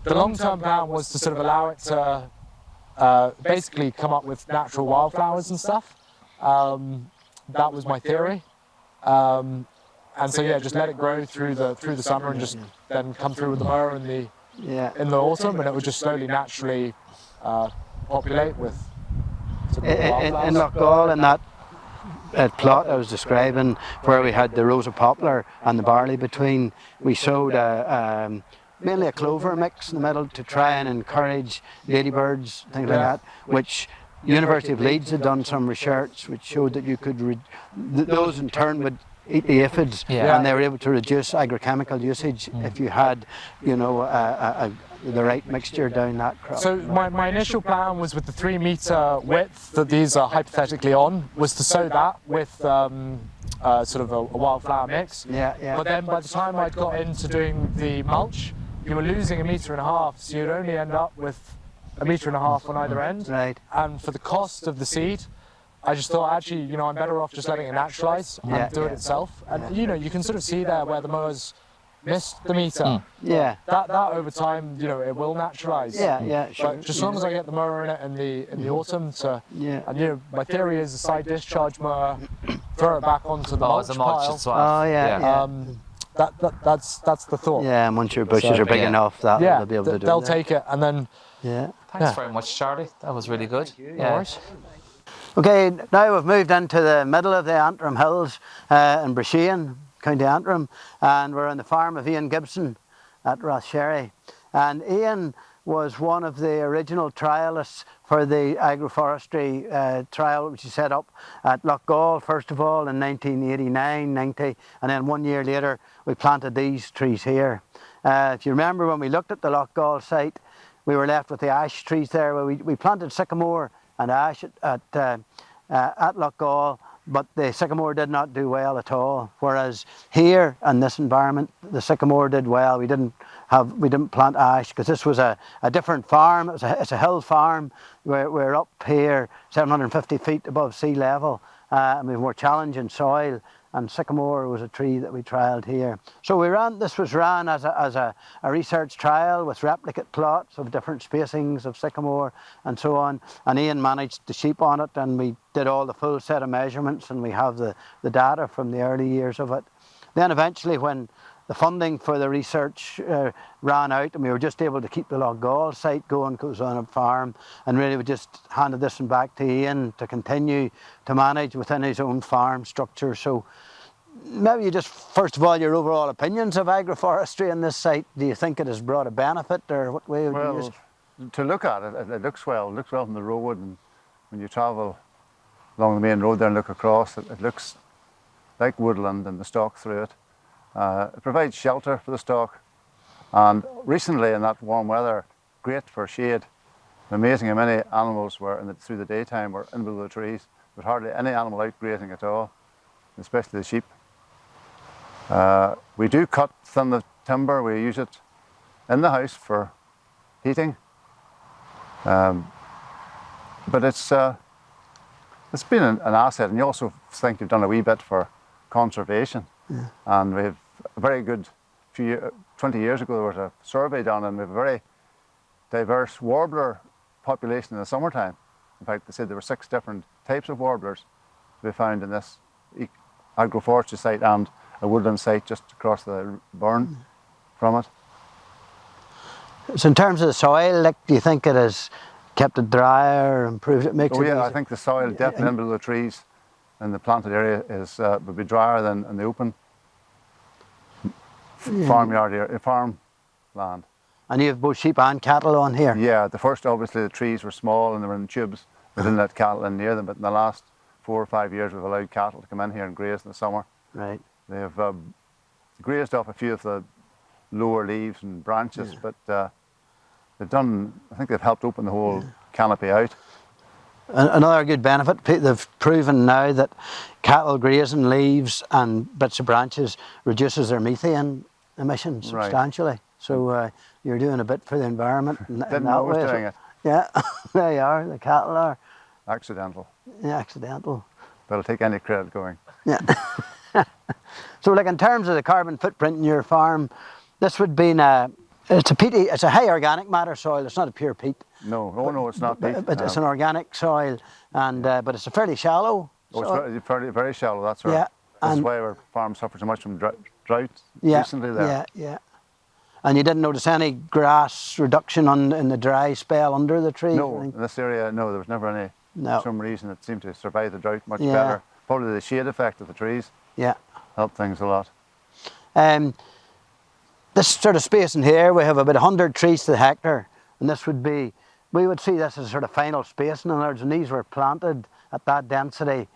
the long-term plan was to sort of allow it to basically come up with natural wildflowers and stuff. That was my theory. And so yeah, just let it grow through the summer and just then come through with the mower in the autumn, and it would just slowly, naturally populate with sort of wildflowers. In Loughgall, in that plot I was describing, where we had the rows of poplar and the barley between, we sowed mainly a clover mix in the middle to try and encourage ladybirds, things like that, which University of Leeds had done some research which showed that you could, those in turn would eat the aphids, and they were able to reduce agrochemical usage if you had, the right mixture down that crop. So my initial plan was with the 3 metre width that these are hypothetically on, was to sow that with sort of a wildflower mix. But then by the time I'd got into doing the mulch, you were losing 1.5 metres, so you'd only end up with 1.5 metres on either end. Right. And for the cost of the seed, I just thought, actually, I'm better off just letting it naturalise and do it itself. And you can sort of see there where the mowers missed the metre. That over time, it will naturalise. Sure. But just as long as I get the mower in it in the autumn, and my theory is a side discharge mower, throw it back onto the mulch pile. That's the thought. Yeah, and once your bushes are big enough, they'll be able to do that. They'll take it, and then. Thanks very much, Charlie. That was really good. Okay, now we've moved into the middle of the Antrim Hills in Brashean, County Antrim, and we're on the farm of Ian Gibson at Rothsherry. And Ian was one of the original trialists for the agroforestry trial which he set up at Loughgall, first of all in 1989, 90, and then 1 year later we planted these trees here. If you remember, when we looked at the Loughgall site, we were left with the ash trees there. Where we planted sycamore and ash at Loughgall, but the sycamore did not do well at all. Whereas here in this environment, the sycamore did well. We didn't plant ash because this was a different farm. It's a hill farm. We're up here 750 feet above sea level, and we have more challenging soil. And sycamore was a tree that we trialled here. So this was ran as a research trial with replicate plots of different spacings of sycamore and so on. And Ian managed the sheep on it, and we did all the full set of measurements, and we have the data from the early years of it. Then eventually, when the funding for the research ran out, and we were just able to keep the Loughgall site going because it was on a farm, and really we just handed this one back to Ian to continue to manage within his own farm structure. So maybe you just, first of all, your overall opinions of agroforestry on this site. Do you think it has brought a benefit, or what way would you use Well, to look at it, it looks well. It looks well from the road, and when you travel along the main road there and look across, it looks like woodland and the stock through it. It provides shelter for the stock, and recently in that warm weather, great for shade. Amazing how many animals were through the daytime were in the middle of the trees. There was hardly any animal out grazing at all, especially the sheep. We do cut thin the timber. We use it in the house for heating. But it's been an asset, and you also think you've done a wee bit for conservation. Yeah. And we've a very good 20 years ago there was a survey done, and we have a very diverse warbler population in the summertime. In fact, they said there were 6 different types of warblers to be found in this agroforestry site and a woodland site just across the burn from it. So in terms of the soil, like, do you think it has kept it drier, improved it, makes it yeah, easier? I think the soil definitely in the trees in the planted area is would be drier than in the open farmyard area, farmland. And you have both sheep and cattle on here? Yeah, the first obviously the trees were small and they were in tubes. We didn't let cattle in near them, but in the last 4 or 5 years we've allowed cattle to come in here and graze in the summer. Right. They have grazed off a few of the lower leaves and branches, but they've done, I think they've helped open the whole canopy out. Another good benefit, they've proven now that cattle grazing leaves and bits of branches reduces their methane emissions substantially. So you're doing a bit for the environment in that way. Doing it. Yeah, they are, the cattle are. Accidental. Yeah, accidental. But I'll take any credit going. Yeah. So like in terms of the carbon footprint in your farm, this would be it's a high organic matter soil, it's not a pure peat. No, no, it's not peat. But it's an organic soil, and but it's a fairly shallow soil. It's very shallow, that's right. Yeah. That's why our farm suffered so much from drought recently there. Yeah. And you didn't notice any grass reduction in the dry spell under the tree? No, in this area, no, there was never any. No. For some reason it seemed to survive the drought much better. Probably the shade effect of the trees helped things a lot. This sort of space in here, we have about 100 trees to the hectare, and this would be, we would see this as a sort of final spacing. In other words, when these were planted at that density,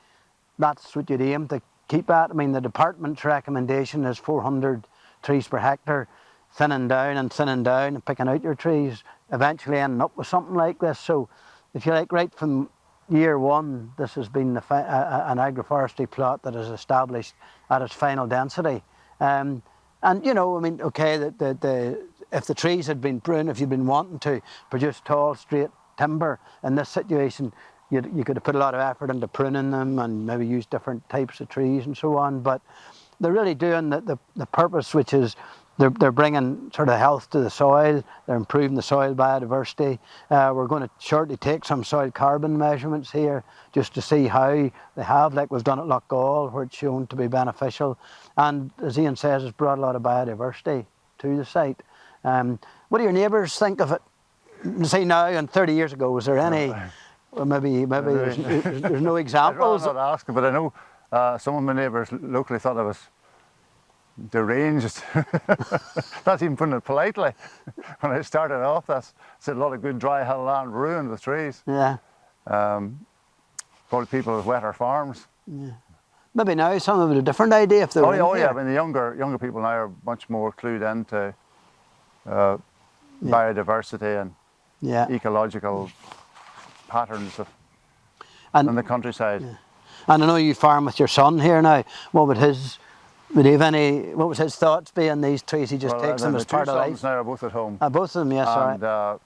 that's what you'd aim to keep at. I mean, the department's recommendation is 400 trees per hectare, thinning down and picking out your trees, eventually ending up with something like this. So if you like, right from year one, this has been an agroforestry plot that is established at its final density. And you know, I mean, okay, if the trees had been pruned, if you'd been wanting to produce tall, straight timber in this situation, you could have put a lot of effort into pruning them and maybe use different types of trees and so on. But they're really doing the purpose, which is they're bringing sort of health to the soil, they're improving the soil biodiversity. We're going to shortly take some soil carbon measurements here just to see how they have, like we've done at Loughgall, where it's shown to be beneficial. And as Ian says, it's brought a lot of biodiversity to the site. What do your neighbours think of it? Say now and 30 years ago, was there any, well, maybe there's no examples? I'm not asking, but I know some of my neighbours locally thought I was deranged. Not even putting it politely. When I started off, that's said a lot of good dry hill land ruined with trees. Yeah. Probably people with wetter farms. Yeah. Maybe now some of it a different idea if they were yeah. I mean, the younger people now are much more clued into biodiversity and ecological patterns in the countryside. Yeah. And I know you farm with your son here now. What was his thoughts be on these trees? He just takes them as part of life. The two sons now are both at home. Both of them, yes, and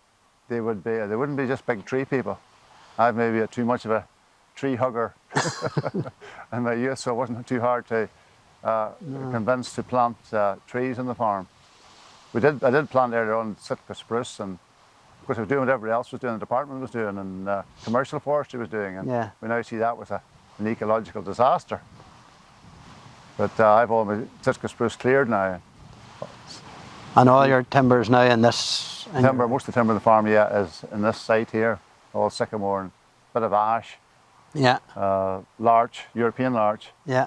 they wouldn't be just big tree people. I'm maybe too much of a tree hugger in my youth, so it wasn't too hard to convince to plant trees on the farm. I did plant earlier on Sitka spruce, and of course we were doing what everybody else was doing, the department was doing, and commercial forestry was doing, and we now see that was an ecological disaster. But I've all my Sitka spruce cleared now. And all your timber's now in this? Most of the timber on the farm, is in this site here, all sycamore and a bit of ash. Yeah. Larch, European larch. Yeah.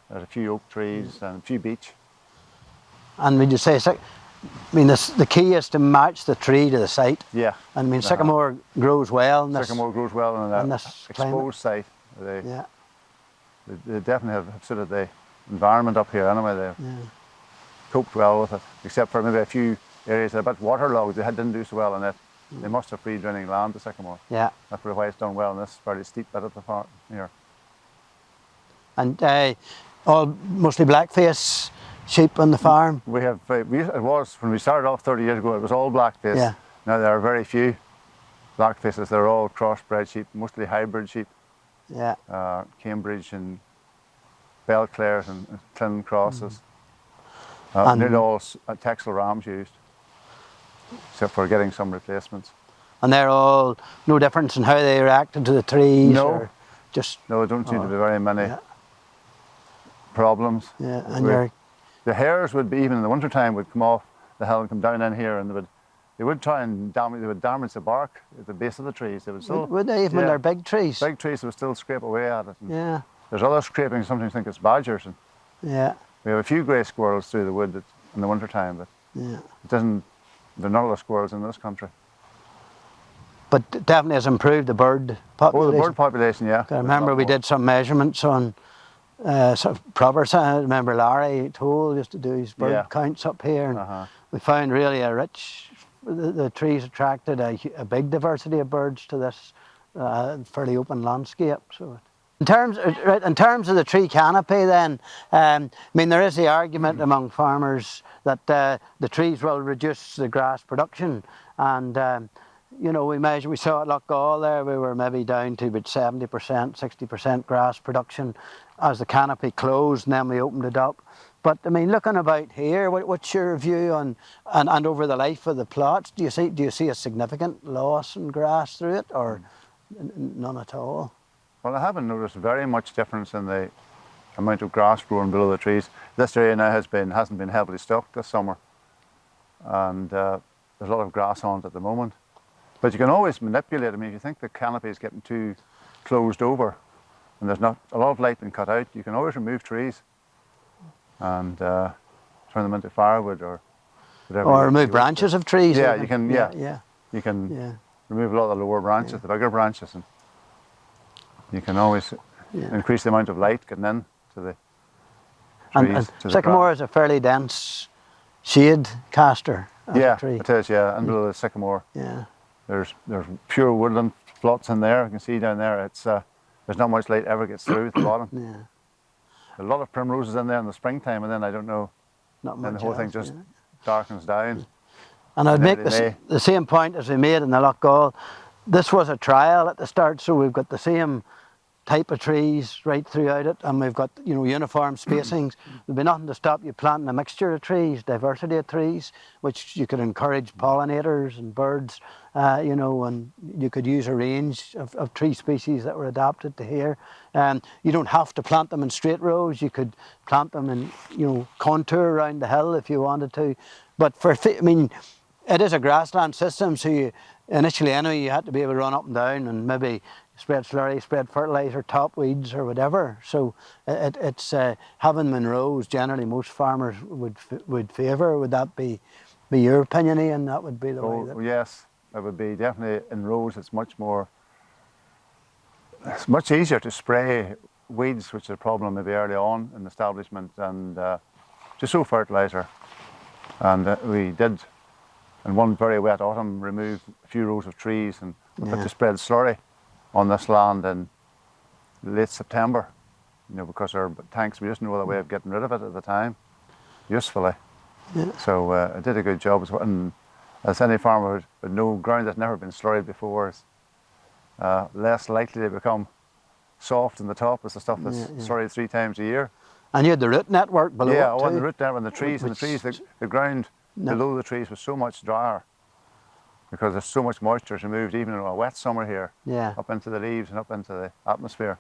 There's a few oak trees and a few beech. And would you say, I mean, the key is to match the tree to the site. Yeah. And I mean, sycamore grows well in this. Sycamore grows well in in this an climate. exposed site. Yeah. They definitely have suited the environment up here anyway. They've coped well with it, except for maybe a few areas that are a bit waterlogged. They didn't do so well in it. They must have free draining land, the sycamore. Yeah. That's probably why it's done well in this fairly steep bit of the farm here. And all mostly blackface sheep on the farm. We have, it was, when we started off 30 years ago, it was all blackface. Yeah. Now there are very few blackfaces. They're all crossbred sheep, mostly hybrid sheep. Yeah. Cambridge and Belclares and Clyn crosses. And- Nearly all Texel rams used, except for getting some replacements. And they're all no difference in how they reacted to the trees. No. Or just. No, there don't seem to be very many Yeah. problems. Yeah. And The hares would be, even in the winter time, would come off the hill and come down in here, and they would try and damage the bark at the base of the trees. They would still. would they even when yeah. they're big trees? Big trees, they would still scrape away at it. And Yeah. there's other scraping. Sometimes think it's badgers. And Yeah. we have a few grey squirrels through the wood in the winter time, but Yeah. it doesn't. There are not a lot of squirrels in this country. But it definitely has improved the bird population. Oh, the bird population, yeah. I remember we did some measurements on sort of proper. I remember Larry Toole used to do his bird Yeah. counts up here, and we found really a rich. The trees attracted a big diversity of birds to this fairly open landscape. So, in terms of the tree canopy, then I mean there is the argument among farmers that the trees will reduce the grass production, and you know, we saw at Lochgall there, we were maybe down to about 70%, 60% grass production as the canopy closed, and then we opened it up. But I mean, looking about here, what's your view on and over the life of the plots? Do you see a significant loss in grass through it, or none at all? Well, I haven't noticed very much difference in the amount of grass growing below the trees. This area now hasn't been heavily stocked this summer, and there's a lot of grass on it at the moment. But you can always manipulate. I mean, if you think the canopy is getting too closed over and there's not a lot of light being cut out, you can always remove trees and turn them into firewood or whatever. Or remove branches of trees. Yeah, even. you can. Yeah, you can remove a lot of the lower branches, the bigger branches, and you can always increase the amount of light getting in to the trees. And sycamore is a fairly dense shade caster. Yeah, tree. it is. Yeah, and below the sycamore. Yeah. There's pure woodland plots in there. You can see down there. It's there's not much light ever gets through at the bottom. Yeah. A lot of primroses in there in the springtime, and then I don't know. Not much. Then the whole thing just darkens down. And I'd make the same point as we made in the Lochgall. This was a trial at the start, so we've got the same type of trees right throughout it, and we've got uniform spacings. There'd be nothing to stop you planting a mixture of trees, diversity of trees, which you could encourage pollinators and birds, and you could use a range of tree species that were adapted to here. You don't have to plant them in straight rows. You could plant them in contour around the hill if you wanted to. But it is a grassland system, so initially anyway you had to be able to run up and down and maybe spread slurry, spread fertiliser, top weeds or whatever. So it's having them in rows generally most farmers would favour. Would that be your opinion, Ian? That would be the way that... Yes, it would be definitely in rows. It's much easier to spray weeds, which is a problem maybe early on in the establishment, and just sow fertiliser. And we did, in one very wet autumn, remove a few rows of trees and we put the spread slurry on this land in late September, because our tanks, we just no other way of getting rid of it at the time, usefully. Yeah. So it did a good job. And as any farmer would know, ground that's never been slurried before is less likely to become soft in the top as the stuff that's slurried 3 times a year. And you had the root network below it too. And the root network and the trees, the ground below the trees was so much drier because there's so much moisture is removed even in a wet summer here, up into the leaves and up into the atmosphere.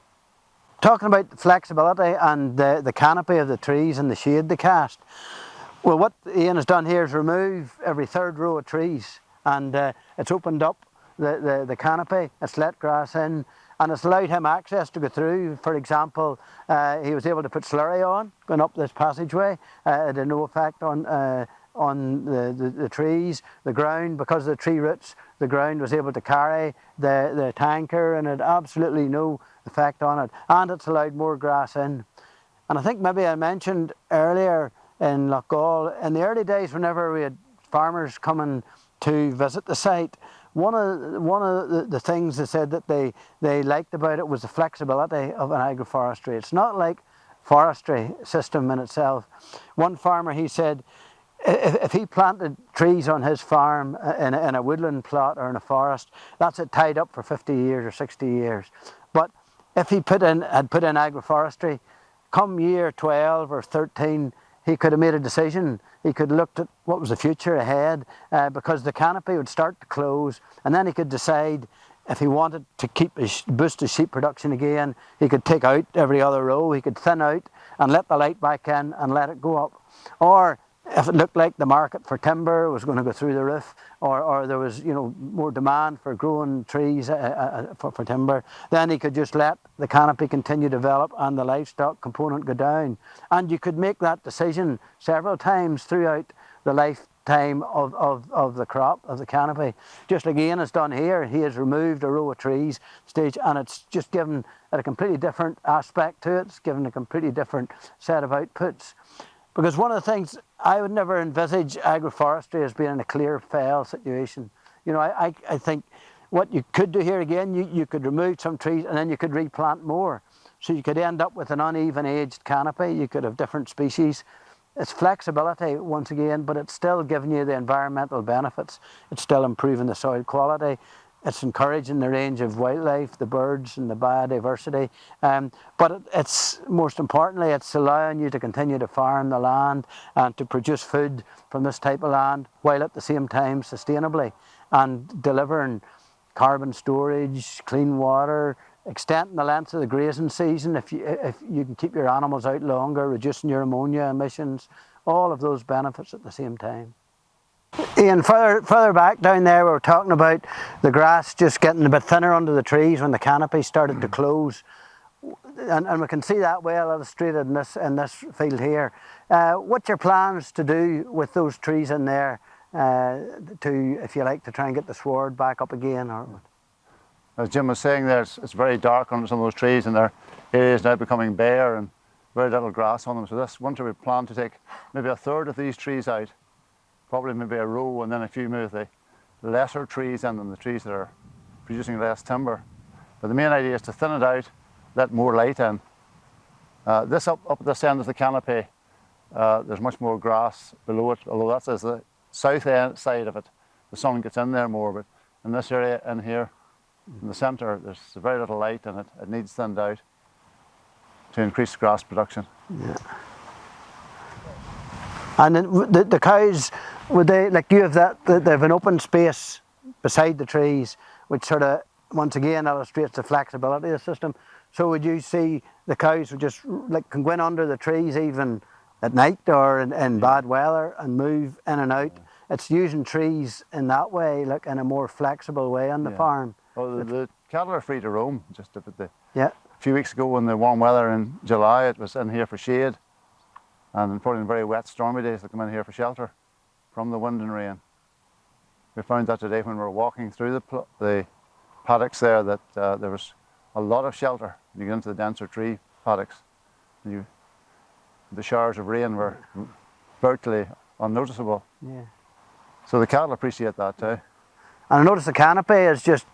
Talking about flexibility and the canopy of the trees and the shade they cast, well, what Ian has done here is remove every 3rd row of trees, and it's opened up the canopy, it's let grass in, and it's allowed him access to go through. For example, he was able to put slurry on going up this passageway. It had no effect on the trees, the ground. Because of the tree roots, the ground was able to carry the tanker, and it had absolutely no effect on it. And it's allowed more grass in. And I think maybe I mentioned earlier in Loughgall, in the early days whenever we had farmers coming to visit the site, one of the things they said that they liked about it was the flexibility of an agroforestry. It's not like forestry system in itself. One farmer, he said, if he planted trees on his farm in a woodland plot or in a forest, that's it tied up for 50 years or 60 years. But if he had put in agroforestry, come year 12 or 13, he could have made a decision. He could have looked at what was the future ahead, because the canopy would start to close, and then he could decide if he wanted to boost his sheep production again. He could take out every other row, he could thin out and let the light back in and let it go up. Or if it looked like the market for timber was going to go through the roof, or there was more demand for growing trees for timber, then he could just let the canopy continue to develop and the livestock component go down. And you could make that decision several times throughout the lifetime of the crop, of the canopy. Just like Ian has done here, he has removed a row of trees stage, and it's just given it a completely different aspect to it. It's given a completely different set of outputs. Because one of the things, I would never envisage agroforestry as being in a clear fell situation. I think what you could do here again, you could remove some trees and then you could replant more. So you could end up with an uneven aged canopy, you could have different species. It's flexibility once again, but it's still giving you the environmental benefits. It's still improving the soil quality. It's encouraging the range of wildlife, the birds and the biodiversity. But it's most importantly, it's allowing you to continue to farm the land and to produce food from this type of land, while at the same time sustainably, and delivering carbon storage, clean water, extending the length of the grazing season if you can keep your animals out longer, reducing your ammonia emissions, all of those benefits at the same time. Ian, further back down there, we were talking about the grass just getting a bit thinner under the trees when the canopy started to close, and we can see that well illustrated in this field here. What's your plans to do with those trees in there, to, if you like, to try and get the sward back up again? Or as Jim was saying there, it's very dark under some of those trees, and their areas now becoming bare and very little grass on them. So this winter we plan to take maybe a third of these trees out, probably maybe a row, and then a few move the lesser trees in than the trees that are producing less timber. But the main idea is to thin it out, let more light in. This up at this end of the canopy, there's much more grass below it, although that's as the south end side of it. The sun gets in there more, but in this area in here, in the centre, there's very little light, and it needs thinned out to increase grass production. Yeah. And then the cows, would they, like you have they have an open space beside the trees, which sort of, once again, illustrates the flexibility of the system. So would you see the cows would just, like, can go in under the trees even at night or in bad weather and move in and out? It's using trees in that way, like in a more flexible way on the farm. Well, the cattle are free to roam. Just a few weeks ago in the warm weather in July, it was in here for shade. And probably in very wet, stormy days, they come in here for shelter from the wind and rain. We found that today when we were walking through the paddocks there, that there was a lot of shelter. You get into the denser tree paddocks, and the showers of rain were virtually unnoticeable. Yeah. So the cattle appreciate that too. And I notice the canopy is just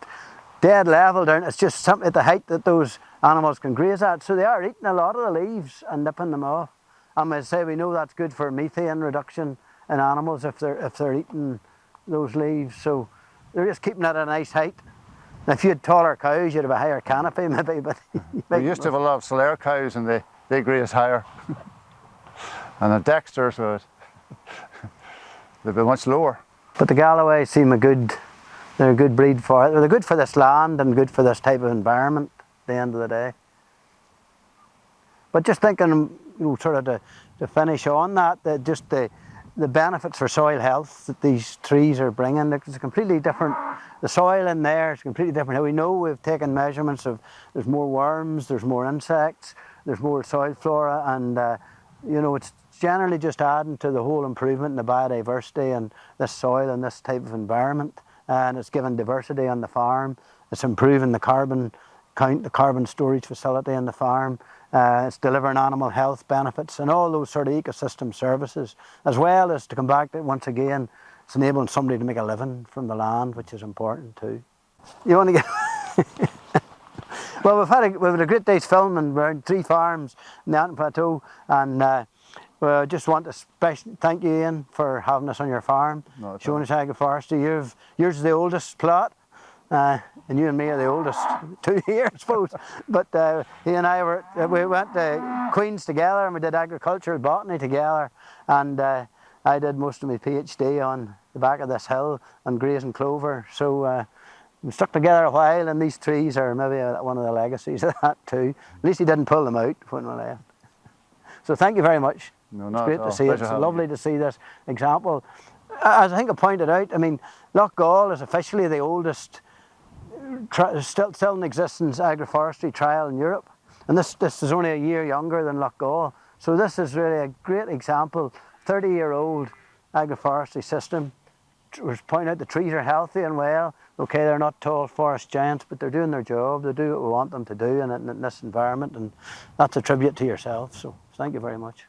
dead level down. It's just something at the height that those animals can graze at. So they are eating a lot of the leaves and nipping them off. And I say we know that's good for methane reduction in animals if they're eating those leaves. So they're just keeping it at a nice height. Now, if you had taller cows, you'd have a higher canopy maybe. But we used to have a lot of Solaire cows, and they graze higher. And the Dexter, so they'd be much lower. But the Galloway seem they're a good breed for it. They're good for this land and good for this type of environment at the end of the day. But just thinking, sort of to finish on that, just the the benefits for soil health that these trees are bringing. It's a completely different, the soil in there is completely different. How we know, we've taken measurements of, there's more worms, there's more insects, there's more soil flora, and you know, it's generally just adding to the whole improvement in the biodiversity and this soil and this type of environment, and it's giving diversity on the farm. It's improving the carbon count, the carbon storage facility on the farm. It's delivering animal health benefits and all those sort of ecosystem services, as well as, to come back to it once again, it's enabling somebody to make a living from the land, which is important too. You want to get... Well, we've had a great day's filming. We're in 3 farms in the Anton Plateau, and we just want to thank you, Ian, for having us on your farm, showing us agroforestry. Yours is the oldest plot. And you and me are the oldest 2 here, I suppose. But he and I we went to Queen's together, and we did agricultural botany together. And I did most of my PhD on the back of this hill on grazing clover. So we stuck together a while, and these trees are maybe one of the legacies of that too. At least he didn't pull them out when we left. So thank you very much. No, it's great to see it. It's lovely to see this example. As I think I pointed out, I mean, Loch Gall is officially the oldest still in existence agroforestry trial in Europe, and this is only a year younger than Loch Gall. So this is really a great example. 30-year-old agroforestry system. We point out the trees are healthy and well. Okay, they're not tall forest giants, but they're doing their job. They do what we want them to do in this environment, and that's a tribute to yourself. So thank you very much.